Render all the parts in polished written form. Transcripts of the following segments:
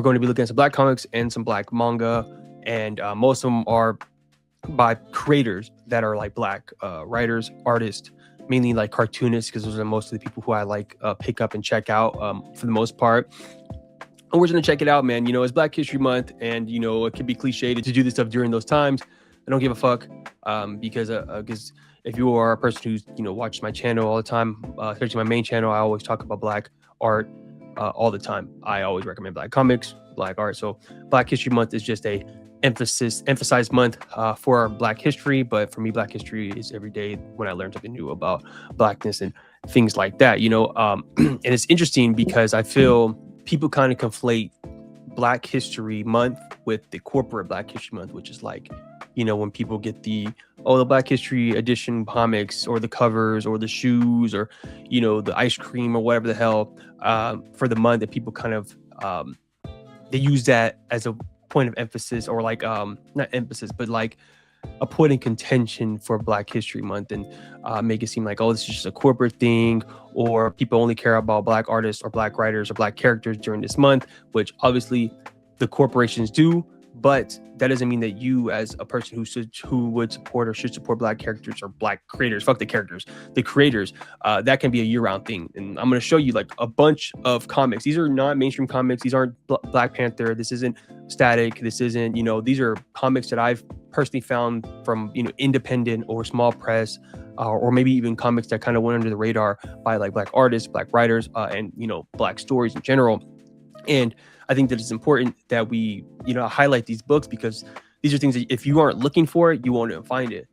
going to be looking at some black comics and some black manga, and most of them are by creators that are like black writers, artists, mainly like cartoonists, because those are most of the people who I like pick up and check out for the most part. And we're just gonna check it out, man. You know, it's Black History Month, and you know it could be cliche to do this stuff during those times. I don't give a fuck because if you are a person who's watches my channel all the time, especially my main channel, I always talk about black art all the time. I always recommend black comics, black art. So Black History Month is just a emphasized month for black history, but for me, black history is every day when I learn something new about blackness and things like that. And it's interesting because I feel people kind of conflate Black History Month with the corporate Black History Month, which is like, when people get the Black History edition comics or the covers or the shoes or, the ice cream or whatever the hell for the month, that people kind of, they use that as a point of emphasis, or like, not emphasis, but like a point in contention for Black History Month, and make it seem like, this is just a corporate thing, or people only care about black artists or black writers or black characters during this month, which obviously the corporations do, but that doesn't mean that you as a person who would support or should support black characters or black creators, fuck the characters, the creators, that can be a year-round thing. And I'm going to show you like a bunch of comics. These are not mainstream comics. These aren't Black Panther. This isn't Static. This isn't, these are comics that I've personally found from, independent or small press, or maybe even comics that kind of went under the radar by like black artists, black writers, and, black stories in general. And I think that it's important that we, highlight these books, because these are things that if you aren't looking for it, you won't even find it,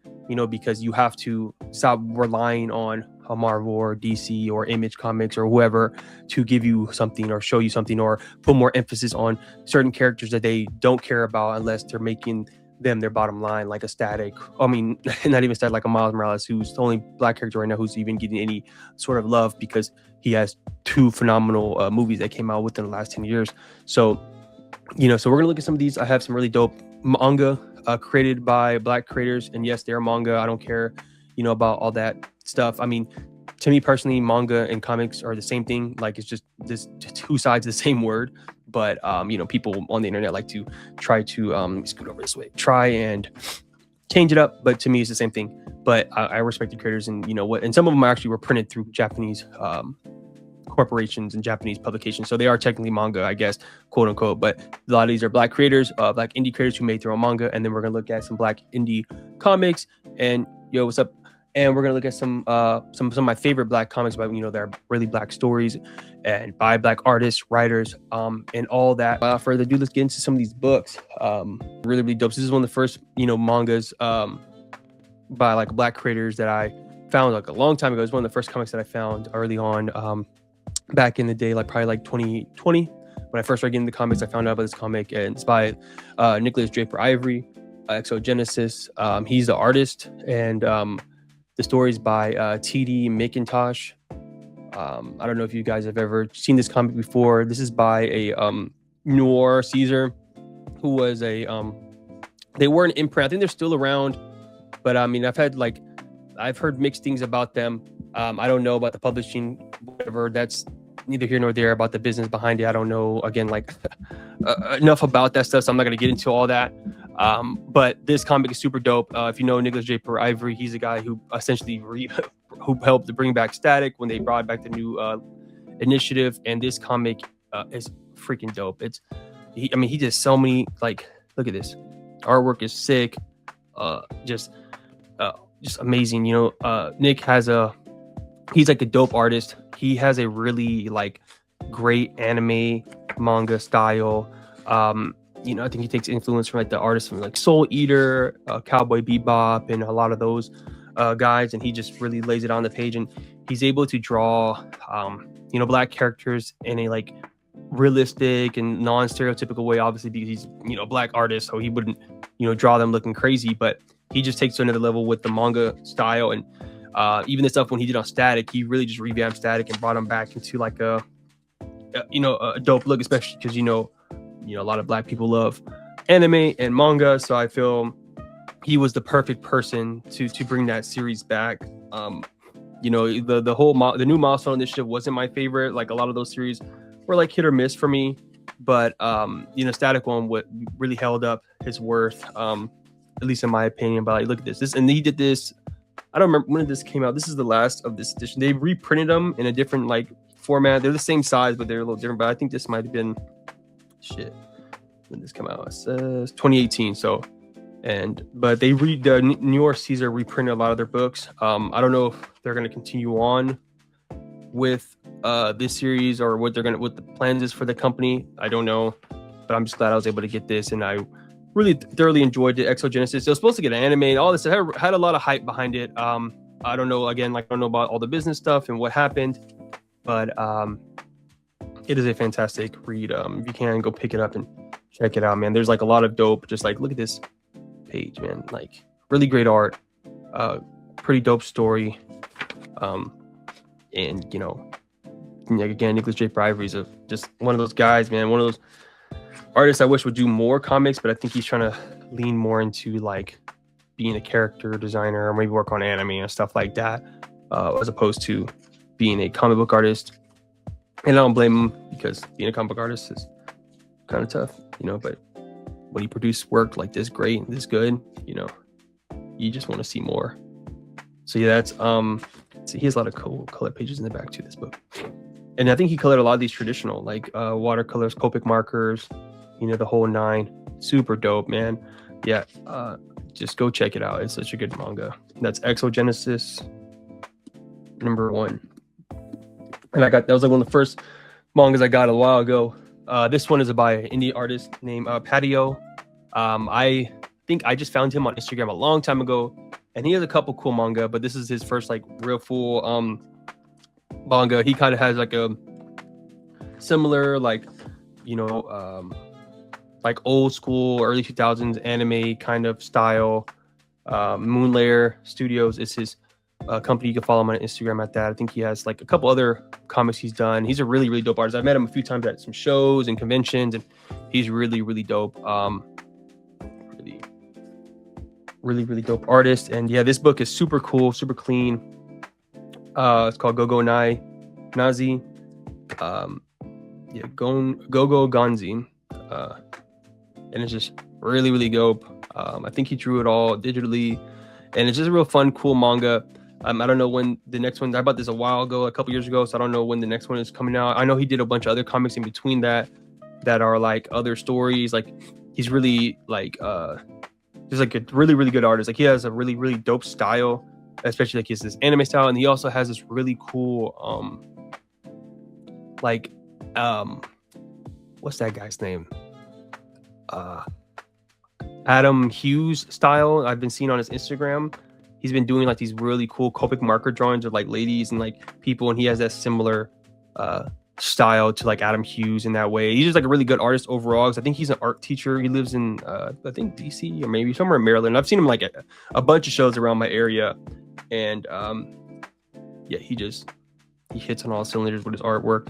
because you have to stop relying on a Marvel or DC or Image Comics or whoever to give you something or show you something or put more emphasis on certain characters that they don't care about unless they're making them their bottom line, like a Static. I mean, not even Static, like a Miles Morales, who's the only black character right now who's even getting any sort of love because he has two phenomenal movies that came out within the last 10 years. So, so we're gonna look at some of these. I have some really dope manga created by black creators, and yes, they're manga. I don't care, about all that stuff. I mean, to me personally, manga and comics are the same thing. Like, it's just this two sides of the same word. But people on the internet like to try to scoot over this way, try and change it up. But to me, it's the same thing. But I respect the creators, and and some of them actually were printed through Japanese corporations and Japanese publications, so they are technically manga, I guess, quote unquote. But a lot of these are black creators, black indie creators who made their own manga, and then we're gonna look at some black indie comics. And what's up? And we're gonna look at some of my favorite black comics by that are really black stories and by black artists, writers, and all that. Without further ado, let's get into some of these books. Really, really dope. So this is one of the first mangas by like black creators that I found like a long time ago. It's one of the first comics that I found early on, back in the day, like probably like 2020 when I first started getting into comics. I found out about this comic, and it's by Nicholas Draper Ivory, XOGenasys. He's the artist, and the story's by T.D. McIntosh. I don't know if you guys have ever seen this comic before. This is by a Noir Caesar, who was a they were an imprint. I think they're still around, but I mean, I've heard mixed things about them. I don't know about the publishing, whatever. That's neither here nor there about the business behind it. I don't know, again, like enough about that stuff, so I'm not going to get into all that. But this comic is super dope. If you know Nicholas Draper Ivory, he's a guy who essentially who helped to bring back Static when they brought back the new initiative. And this comic is freaking dope. He does so many, like, look at this. Artwork is sick. Just amazing. Nick he's like a dope artist. He has a really like great anime manga style. I think he takes influence from like the artists from like Soul Eater, Cowboy Bebop, and a lot of those guys, and he just really lays it on the page, and he's able to draw black characters in a like realistic and non-stereotypical way, obviously because he's a black artist, so he wouldn't draw them looking crazy, but he just takes to another level with the manga style. And even the stuff when he did on Static, he really just revamped Static and brought him back into like a dope look, especially because a lot of black people love anime and manga, so I feel he was the perfect person to bring that series back. The new Milestone Initiative wasn't my favorite. Like, a lot of those series were like hit or miss for me. but you know, static one what really held up his worth, at least in my opinion. But like, look at this, and he did this. I don't remember when this came out. This is the last of this edition. They reprinted them in a different like format. They're the same size, but they're a little different. But I think this might have been shit when this came out. It says 2018. So, but they the New York Caesar reprinted a lot of their books. I don't know if they're going to continue on with this series or what the plans is for the company. I don't know, but I'm just glad I was able to get this, and I really thoroughly enjoyed it. XOGenasys. It was supposed to get an anime, all this. It had a lot of hype behind it. I don't know. Again, like I don't know about all the business stuff and what happened, but it is a fantastic read. If you can, go pick it up and check it out, man. There's like a lot of dope. Just like look at this page, man. Like really great art, pretty dope story, and you know, again, Nicholas J. Ivory is just one of those guys, man. One of those artists I wish would do more comics, but I think he's trying to lean more into like being a character designer or maybe work on anime and stuff like that, as opposed to being a comic book artist. And I don't blame him, because being a comic book artist is kind of tough, you know, but when you produce work like this great, this good, you know, you just want to see more. So yeah, that's so he has a lot of cool color pages in the back to this book. And I think he colored a lot of these traditional like watercolors, Copic markers, you know, the whole nine. Super dope, man. Yeah, just go check it out. It's such a good manga. That's XOGenasys #1. And that was like one of the first mangas I got a while ago. This one is by an indie artist named Patio. I think I just found him on Instagram a long time ago, and he has a couple cool manga, but this is his first like real full manga. He kind of has like a similar like, you know, like old school early 2000s anime kind of style. Moonlayer Studios is his company. You can follow him on Instagram at that. I think he has like a couple other comics he's done. He's a really, really dope artist. I've met him a few times at some shows and conventions, and he's really, really dope. Really dope artist. And yeah, this book is super cool, super clean. It's called GoGo Gonzi. GoGo Gonzi. And it's just really, really dope. I think he drew it all digitally, and it's just a real fun, cool manga. I don't know when the next one. I bought this a while ago, a couple years ago, so I don't know when the next one is coming out. I know he did a bunch of other comics in between that are like other stories. Like he's really like he's like a really, really good artist. Like he has a really, really dope style, especially like he has this anime style, and he also has this really cool what's that guy's name? Adam Hughes style. I've been seeing on his Instagram. He's been doing like these really cool Copic marker drawings of like ladies and like people, and he has that similar style to like Adam Hughes in that way. He's just like a really good artist overall, because I think he's an art teacher. He lives in I think DC or maybe somewhere in Maryland. I've seen him like at a bunch of shows around my area, and yeah, he hits on all cylinders with his artwork.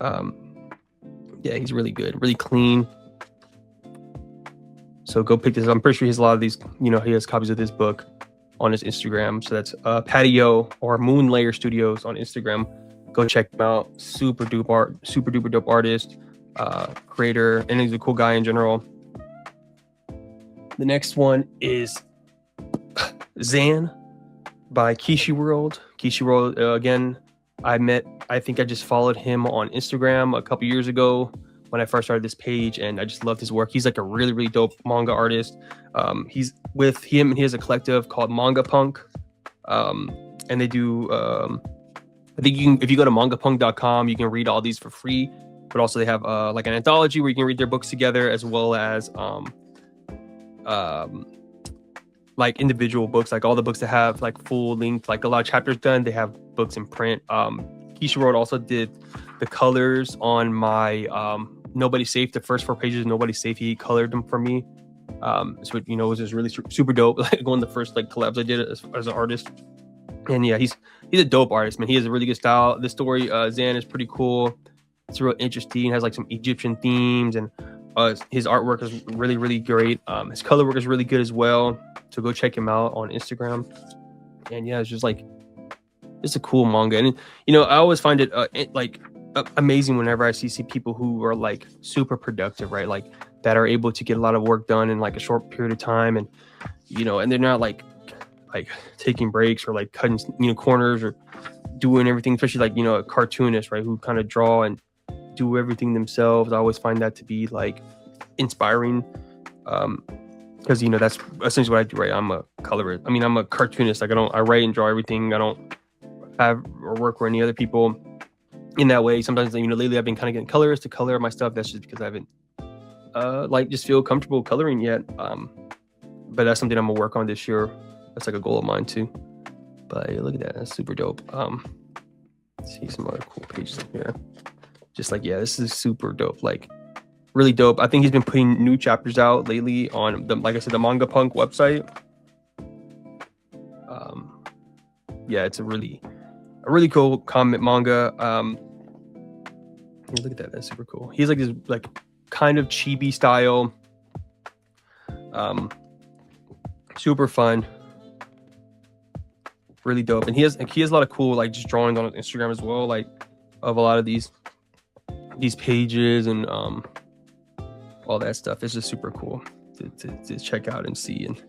Yeah, he's really good, really clean. So go pick this up. I'm pretty sure he has a lot of these, you know, he has copies of this book on his Instagram. So that's Patio or Moonlayer Studios on Instagram. Go check him out. Super duper dope artist, creator, and he's a cool guy in general. The next one is Xan by Kishi World. Kishi World, again, I think I just followed him on Instagram a couple years ago when I first started this page, and I just loved his work. He's like a really, really dope manga artist. He's with him, and he has a collective called Manga Punk. And they do, I think if you go to mangapunk.com, you can read all these for free, but also they have like an anthology where you can read their books together, as well as like individual books, like all the books that have like full length, like a lot of chapters done, they have books in print. Keisha Road also did the colors on my Nobody's Safe. The first 4 pages of Nobody's Safe, he colored them for me. So, you know, it was just really super dope. Like one of the first like collabs I did as an artist. And yeah, he's a dope artist, man. He has a really good style. The story, Xan, is pretty cool. It's real interesting. It has like some Egyptian themes, and his artwork is really, really great. His color work is really good as well. So go check him out on Instagram. And yeah, it's just a cool manga. And you know, I always find it like amazing whenever I see people who are like super productive, right? Like that are able to get a lot of work done in like a short period of time, and and they're not like taking breaks or like cutting corners or doing everything, especially like a cartoonist, right, who kind of draw and do everything themselves. I always find that to be like inspiring, because that's essentially what I do, right? I'm a colorist. I mean, I'm a cartoonist. Like I write and draw everything. I don't have or work with any other people in that way. Sometimes lately I've been kind of getting colorists to color my stuff. That's just because I haven't just feel comfortable coloring yet, but that's something I'm gonna work on this year. That's like a goal of mine too. But yeah, look at that, that's super dope. See some other cool pages in here. Just like, yeah, this is super dope, like really dope. I think he's been putting new chapters out lately on the, like I said, the Manga Punk website. Yeah, it's a really cool comic manga. Look at that, that's super cool. He's like this like kind of chibi style, super fun, really dope. And he has a lot of cool like just drawings on Instagram as well, like of a lot of these pages and all that stuff. It's just super cool to check out and see. And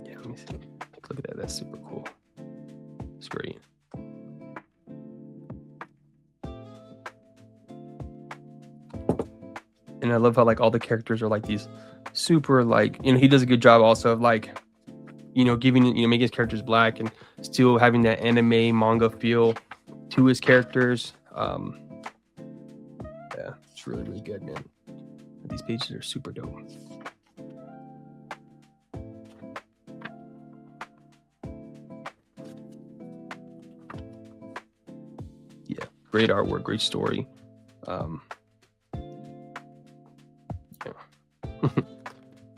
yeah, let me see. Look at that, that's super cool. It's great. And I love how like all the characters are like these super like, he does a good job also of like, giving, making his characters black and still having that anime manga feel to his characters. Yeah, it's really, really good, man. These pages are super dope. Yeah, great artwork, great story.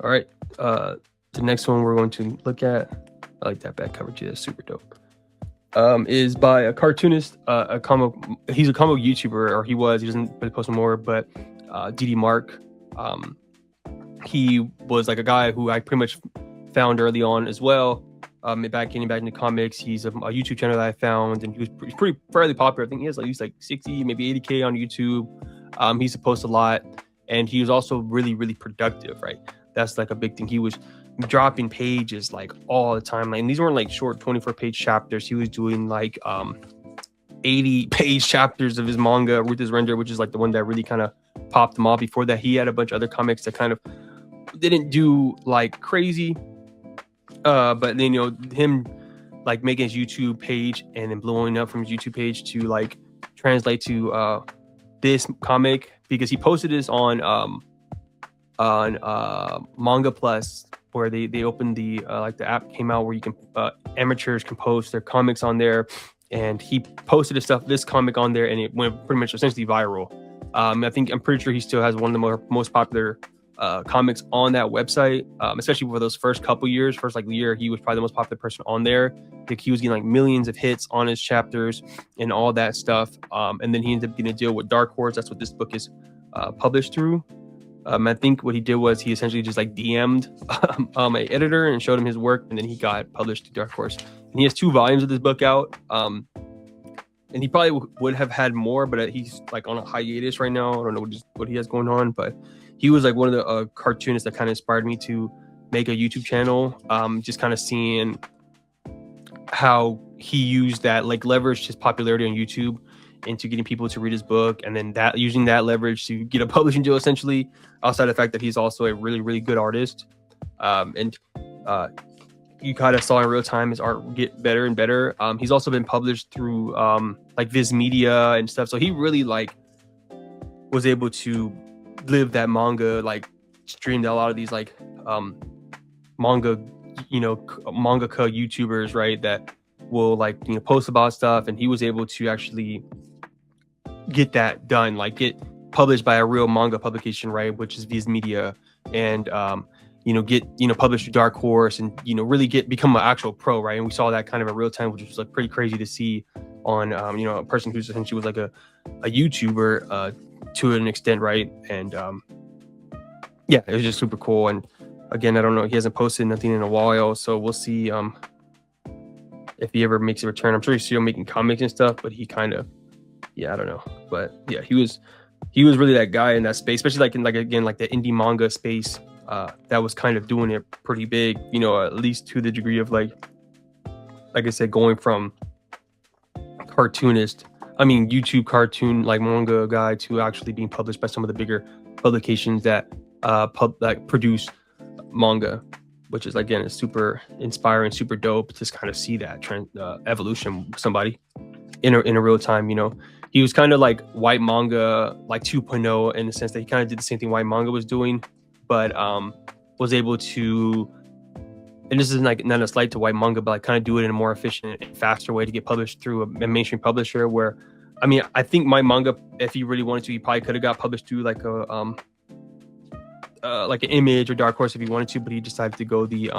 All right, the next one we're going to look at, I like that back cover too, that's super dope, is by a cartoonist, he's a comic YouTuber, or he doesn't really post anymore, but DD Mark. He was like a guy who I pretty much found early on as well, back into comics. He's a YouTube channel that I found, and he's pretty fairly popular. I think he has at least like 60, maybe 80K on YouTube. He's to post a lot, and he was also really, really productive, right? That's like a big thing. He was dropping pages like all the time. Like, and these weren't like short 24-page chapters. He was doing like 80-page chapters of his manga, Ruthless Render, which is like the one that really kind of popped him off. Before that, he had a bunch of other comics that kind of didn't do like crazy. But then, him like making his YouTube page and then blowing up from his YouTube page to like translate to this comic, because he posted this on Manga Plus, where they opened the like the app came out where you can amateurs can post their comics on there, and he posted this comic on there, and it went pretty much essentially viral. I'm pretty sure he still has one of the most popular comics on that website, especially for those first couple years. First like year, he was probably the most popular person on there. Like, he was getting like millions of hits on his chapters and all that stuff. And then he ended up getting a deal with Dark Horse. That's what this book is published through. I think what he did was he essentially just like DM'd an editor and showed him his work, and then he got published to Dark Horse. And he has 2 volumes of this book out. And he probably would have had more, but he's like on a hiatus right now. I don't know what he has going on, but he was like one of the cartoonists that kind of inspired me to make a YouTube channel. Just kind of seeing how he used that, like leveraged his popularity on YouTube into getting people to read his book, and then using that leverage to get a publishing deal, essentially, outside of the fact that he's also a really, really good artist. And you kind of saw in real time his art get better and better. He's also been published through like Viz Media and stuff. So he really like was able to live that manga, like streamed a lot of these like mangaka YouTubers, right, that will like post about stuff, and he was able to actually get that done, like get published by a real manga publication, right, which is Viz Media, and get published through Dark Horse, and really become an actual pro, right? And we saw that kind of in real time, which was like pretty crazy to see on a person who's essentially was like a YouTuber to an extent, right? And yeah, it was just super cool. And again, I don't know, he hasn't posted nothing in a while, so we'll see if he ever makes a return. I'm sure he's still making comics and stuff, but he kind of, yeah, I don't know. But yeah, he was really that guy in that space, especially like in like again like the indie manga space. That was kind of doing it pretty big, you know, at least to the degree of like I said, going from cartoonist, I mean YouTube cartoon like manga guy to actually being published by some of the bigger publications that produce manga, which is again is super inspiring, super dope to just kind of see that trend evolution with somebody in a real time. You know, he was kind of like white manga like 2.0 in the sense that he kind of did the same thing white manga was doing, but was able to, and this is like not a slight to white manga, but like kind of do it in a more efficient and faster way to get published through a mainstream publisher. Where, I mean, I think my manga, if he really wanted to, he probably could have got published through like a like an Image or Dark Horse if he wanted to, but he decided to go the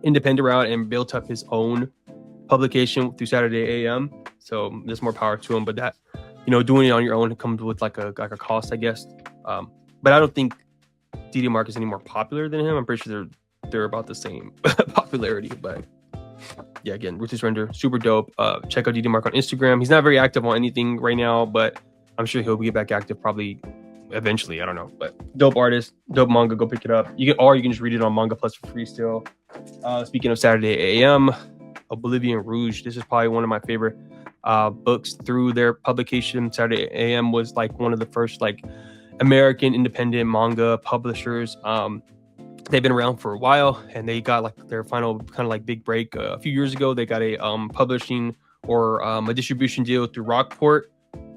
independent route and built up his own publication through Saturday AM. So there's more power to him, but that, you know, doing it on your own comes with like a cost, I guess. But I don't think DD Mark is any more popular than him. I'm pretty sure they're about the same popularity. But yeah, again, Ruthless Render, super dope. Check out DD Mark on Instagram. He's not very active on anything right now, but I'm sure he'll get back active probably eventually. I don't know, but dope artist, dope manga. Go pick it up. You can just read it on Manga Plus for free still. Speaking of Saturday AM, Oblivion Rouge. This is probably one of my favorite books through their publication. Saturday AM was like one of the first like American independent manga publishers. They've been around for a while, and they got like their final kind of like big break a few years ago. They got a publishing or a distribution deal through Rockport,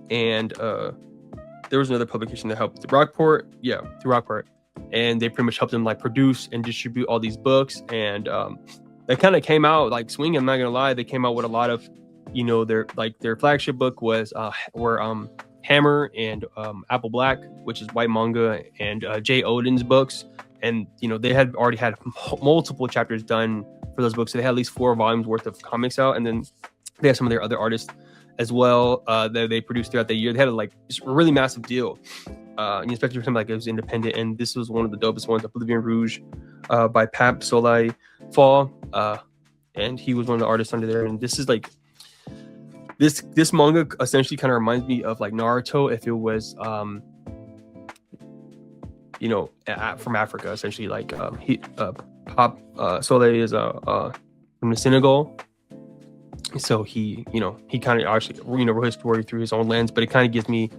and there was another publication that helped through Rockport. Yeah, through Rockport, and they pretty much helped them like produce and distribute all these books. And they kind of came out like swinging. I'm not gonna lie, they came out with a lot of, you know, their flagship book was were Hammer and Apple Black, which is white manga, and Jay Odin's books. And, you know, they had already had multiple chapters done for those books. So they had at least 4 volumes worth of comics out. And then they have some of their other artists as well that they produced throughout the year. They had a really massive deal, and especially for something like it was independent. And this was one of the dopest ones, Oblivion Rouge by Pap Solai Fall. And he was one of the artists under there. And this is like, this manga essentially kind of reminds me of like Naruto if it was you know, from Africa, essentially. Like Pap Soleil is from the Senegal, so he, you know, he kind of actually, you know, wrote his story through his own lens, but it kind of gives me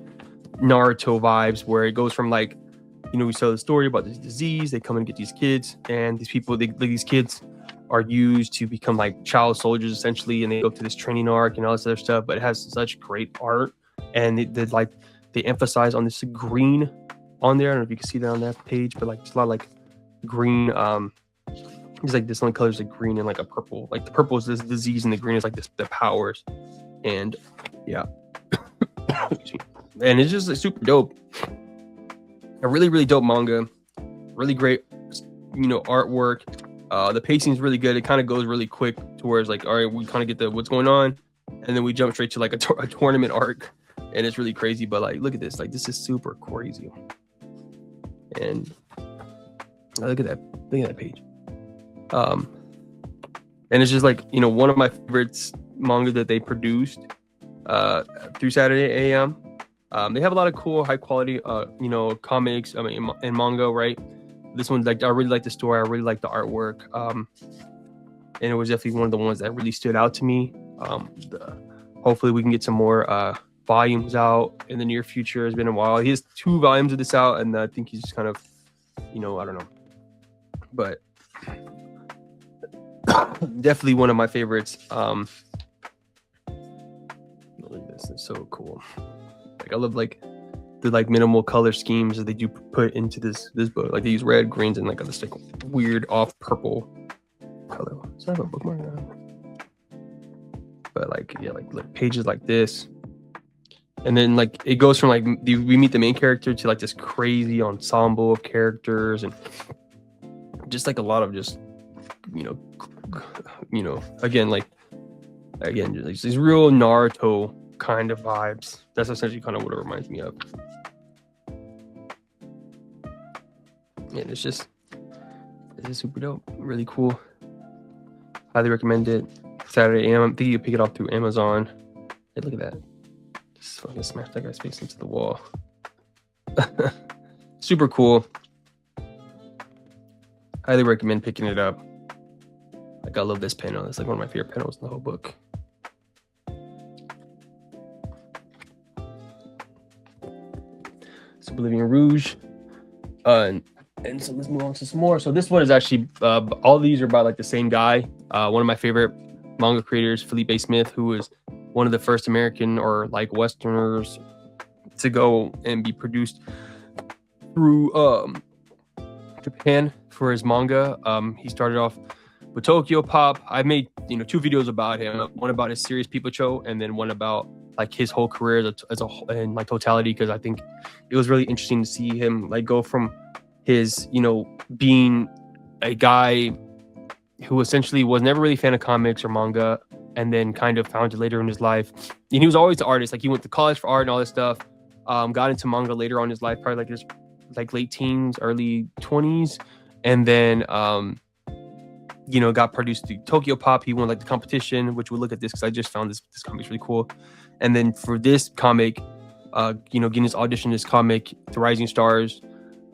Naruto vibes, where it goes from like, you know, we saw the story about this disease, they come and get these kids, and these people, these kids are used to become like child soldiers essentially, and they go through this training arc and all this other stuff. But it has such great art, and they emphasize on this green on there. I don't know if you can see that on that page, but like it's a lot of like green. It's like this one color is like green and like a purple. Like the purple is this disease, and the green is like this the powers. And yeah, and it's just like, super dope. A really really dope manga, really great, you know, artwork. The pacing is really good. It kind of goes really quick to where it's like, all right, we kind of get the what's going on, and then we jump straight to like a tournament arc, and it's really crazy. But like, look at this, like this is super crazy. And look at that page. And it's just like, you know, one of my favorites manga that they produced through Saturday AM. They have a lot of cool high quality you know, comics, I mean, and manga, right? This one, like, I really like the story, I really like the artwork, and it was definitely one of the ones that really stood out to me. Hopefully we can get some more volumes out in the near future. It's been a while. He has 2 volumes of this out, and I think he's just kind of, you know, I don't know, but definitely one of my favorites. Look at this, it's so cool. Like, I love like the like minimal color schemes that they do put into this book. Like they use red, greens, and like this like weird off purple color. So I have a bookmark now. But like, yeah, like pages like this. And then like it goes from like we meet the main character to like this crazy ensemble of characters, and just like a lot of just, you know, again like these real Naruto kind of vibes. That's essentially kind of what it reminds me of. And it's super dope, really cool. Highly recommend it. Saturday. I think you can pick it up through Amazon. Hey, look at that. Just fucking smash that guy's face into the wall. Super cool. Highly recommend picking it up. Like, I love this panel. It's like one of my favorite panels in the whole book. It's Oblivion Rouge. And so let's move on to some more. So this one is actually, all these are by like the same guy. One of my favorite manga creators, Felipe Smith, who was one of the first American or like Westerners to go and be produced through Japan for his manga. He started off with Tokyo Pop. I made 2 videos about him. One about his series PeepoChoo, and then one about like his whole career as a whole, in like totality, because I think it was really interesting to see him like go from his being a guy who essentially was never really a fan of comics or manga, and then kind of found it later in his life. And he was always an artist. Like, he went to college for art and all this stuff. Got into manga later on in his life, probably like his late teens, early 20s, and then got produced through Tokyo Pop. He won like the competition, which we'll look at this because I just found this comic's really cool. And then for this comic, getting his audition, this comic, The Rising Stars,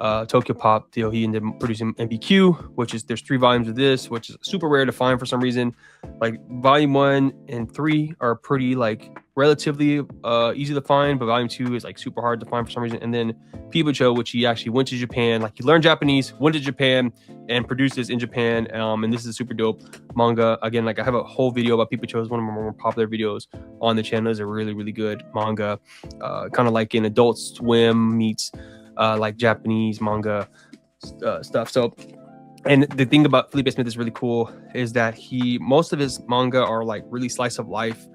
Tokyo Pop, he ended up producing MBQ, which is, there's 3 volumes of this, which is super rare to find for some reason. Like, volume 1 and 3 are pretty like relatively easy to find, but volume 2 is like super hard to find for some reason. And then PeepoChoo, which he actually went to Japan, like he learned Japanese, went to Japan and produced this in Japan. And this is a super dope manga. Again, like, I have a whole video about PeepoChoo. It's one of my more popular videos on the channel. It's a really, really good manga, kind of like an Adult Swim meets like Japanese manga stuff. So, and the thing about Felipe Smith is really cool is that most of his manga are like really slice of life,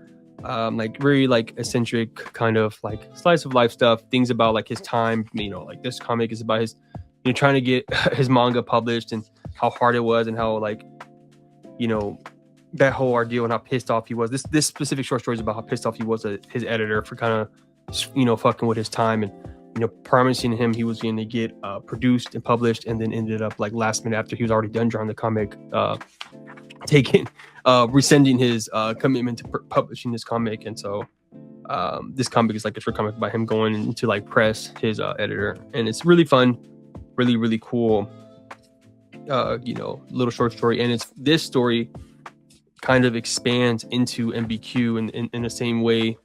like very like eccentric kind of like slice of life stuff, things about like his time. Like this comic is about his trying to get his manga published and how hard it was, and how like that whole ordeal and how pissed off he was. This specific short story is about how pissed off he was at his editor for kind of fucking with his time, and promising him he was going to get produced and published, and then ended up like last minute after he was already done drawing the comic, rescinding his commitment to publishing this comic. And so this comic is like a short comic by him going into like press his editor, and it's really fun, really, really cool, little short story. And this story kind of expands into MBQ in the same way,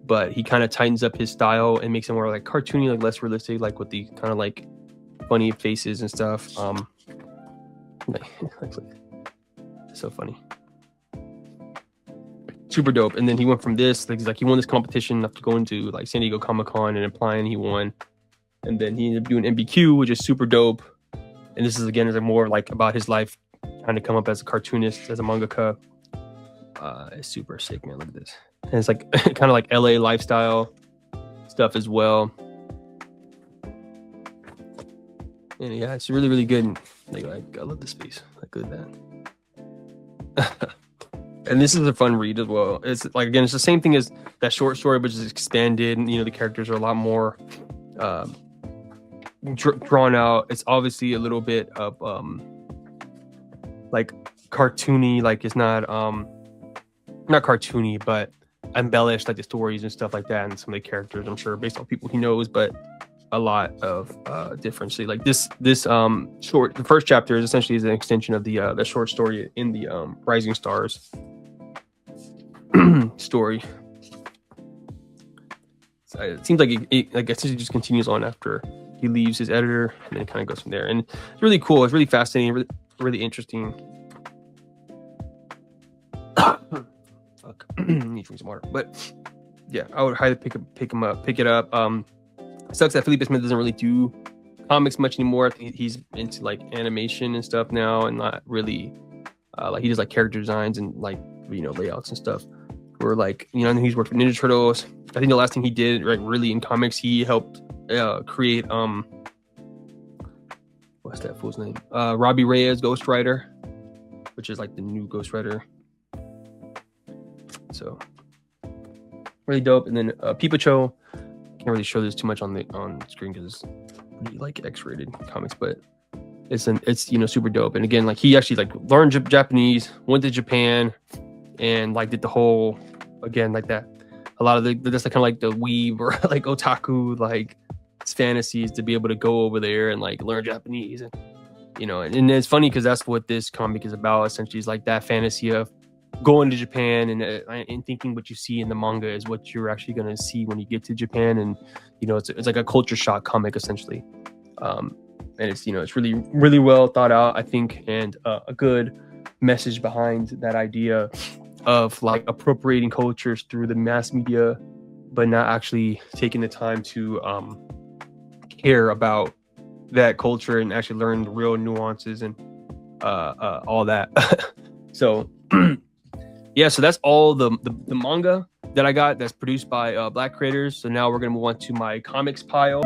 but he kind of tightens up his style and makes it more like cartoony, like less realistic, like with the kind of like funny faces and stuff. So funny, super dope. And then he went from this, like he won this competition after going to like San Diego Comic-Con and applying. He won, and then he ended up doing MBQ, which is super dope. And this is again is more like about his life, trying to come up as a cartoonist, as a mangaka. It's super sick, man. Look at this. And it's like kind of like LA lifestyle stuff as well. And yeah, it's really, really good. Like I love this piece. Like, look at that. And this is a fun read as well. It's like, again, it's the same thing as that short story, but just expanded. The characters are a lot more drawn out. It's obviously a little bit of like cartoony. Like, it's not cartoony, but embellished, like the stories and stuff like that, and some of the characters, I'm sure, based on people he knows, but a lot of difference. So like this short, the first chapter is essentially an extension of the short story in the Rising Stars story. So it seems like I guess it just continues on after he leaves his editor, and then it kind of goes from there. And it's really cool. It's really fascinating, really, really interesting. Fuck. Need to drink some water. But yeah, I would highly pick it up. Sucks that Felipe Smith doesn't really do comics much anymore. I think he's into like animation and stuff now, and not really like he does like character designs and like layouts and stuff. Where like he's worked with Ninja Turtles. I think the last thing he did like really in comics, he helped create what's that fool's name? Robbie Reyes Ghost Rider, which is like the new Ghost Rider. So really dope. And then PeepoChoo, can't really show this too much on screen because it's pretty like X-rated comics, but it's super dope. And again, like he actually like learned Japanese, went to Japan, and like did the whole, again, like that, a lot of that's kind of like the weeb or like otaku like fantasies to be able to go over there and like learn Japanese. And and it's funny because that's what this comic is about. Essentially, is like that fantasy of going to Japan and thinking what you see in the manga is what you're actually going to see when you get to Japan. And it's like a culture shock comic essentially. And it's it's really, really well thought out, I think, and a good message behind that idea of like appropriating cultures through the mass media, but not actually taking the time to care about that culture and actually learn the real nuances and all that. So yeah, so that's all the manga that I got that's produced by Black creators. So now we're gonna move on to my comics pile.